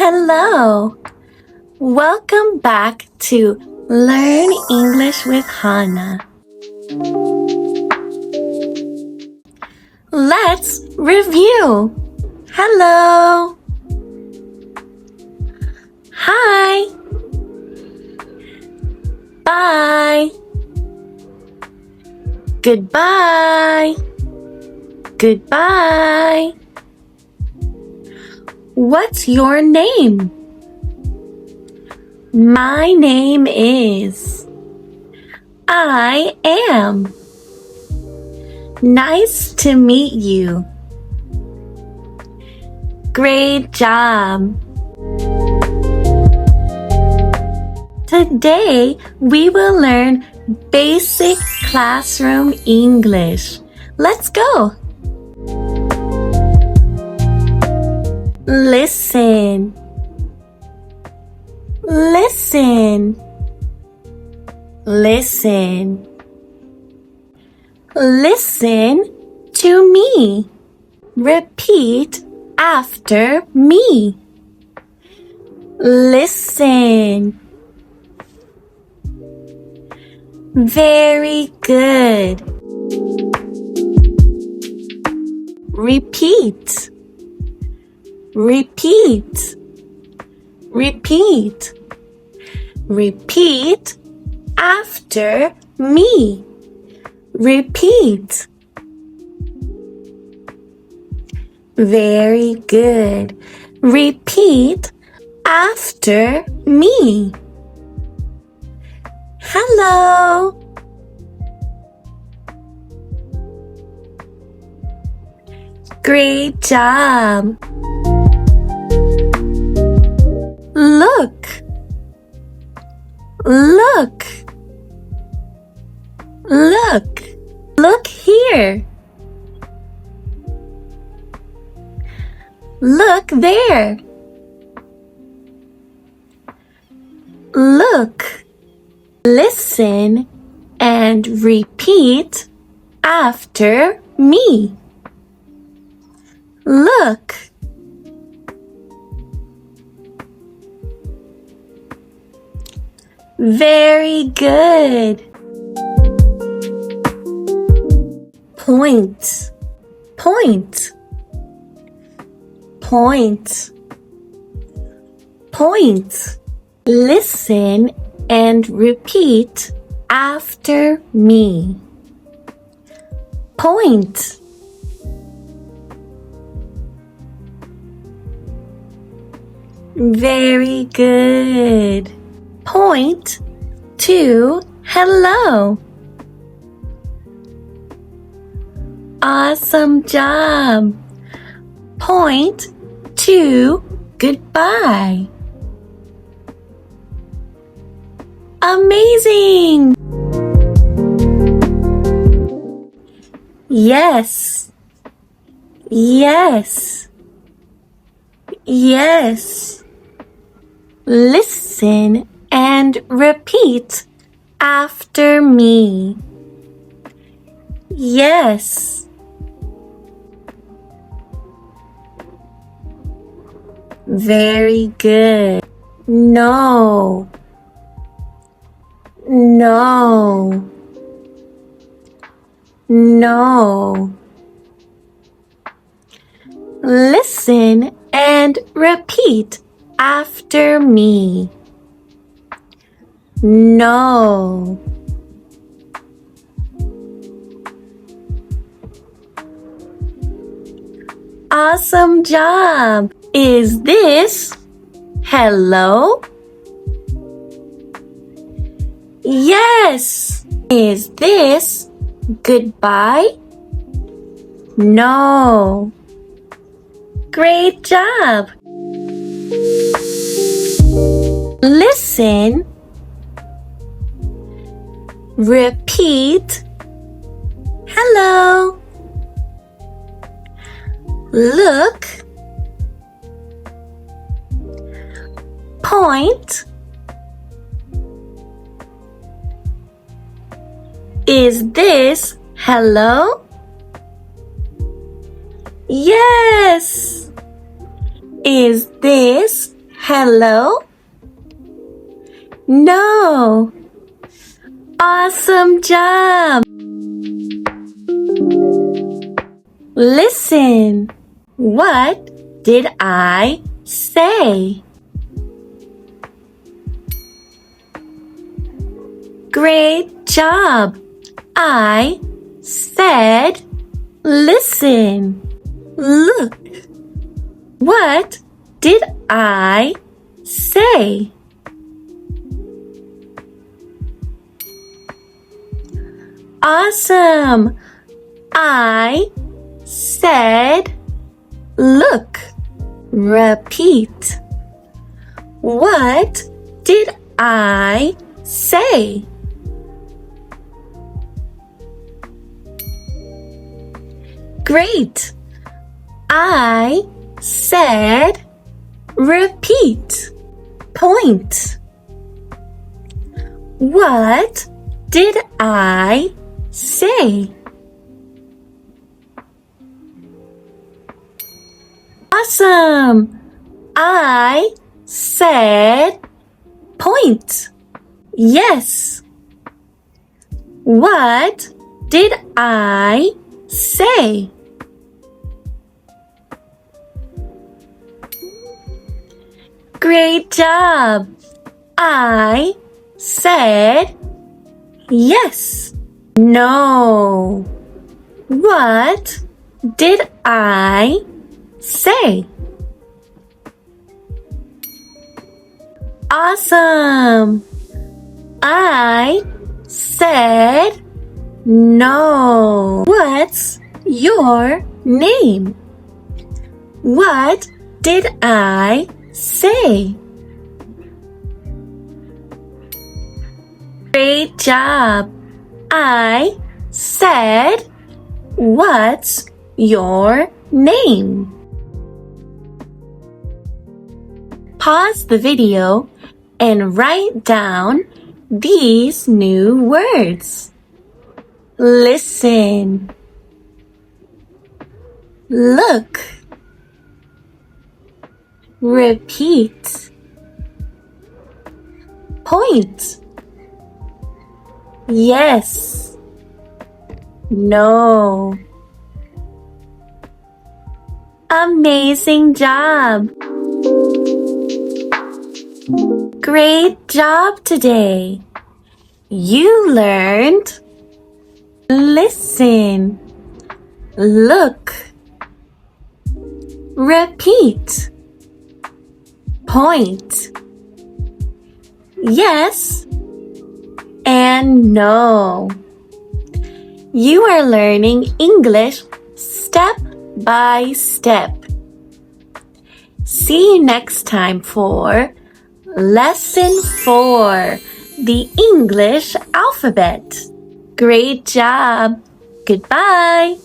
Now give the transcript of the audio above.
Hello! Welcome back to Learn English with Honna. Let's review. Hello. Hi. Bye. Goodbye. Goodbye. What's your name? My name is. I am. Nice to meet you. Great job. Today we will learn basic classroom English. Let's go. Listen. Listen. Listen. Listen to me. Repeat after me. Listen. Very good. Repeat. Repeat. Repeat. Repeat after me. Repeat. Very good. Repeat after me. Hello. Great job. Look. Look. Look. Look here. Look there. Look. Listen and repeat after me. Look. Very good. Point. Point. Point. Point. Listen and repeat after me. Point. Very good. Point to hello. Awesome job. Point to goodbye. Amazing! Yes. Yes. Yes. Listen and repeat after me. Yes. Very good. No. No. No. Listen and repeat after me. No. Awesome job. Is this hello? Yes. Is this goodbye? No. Great job. Listen. Repeat. Hello. Look. Point. Is this hello? Yes. Is this Hello? No. Awesome job. Listen. What did I say? Great job. I said, listen. Look. What did I say? Awesome. I said, look. Repeat. What did I say? Great. I said, repeat. Point. What did I say? Awesome. I said, point. Yes. What did I say? Great job. I said, yes. No. What did I say? Awesome. I said, no. What's your name? What did I say? Great job. I said, what's your name? Pause the video and write down these new words. Listen. Look. Repeat. Point. Yes. No. Amazing job. Great job today. You learned listen, look, repeat, point, yes, and no. You are learning English step by step. See you next time for Lesson 4, the English alphabet. Great job. Goodbye.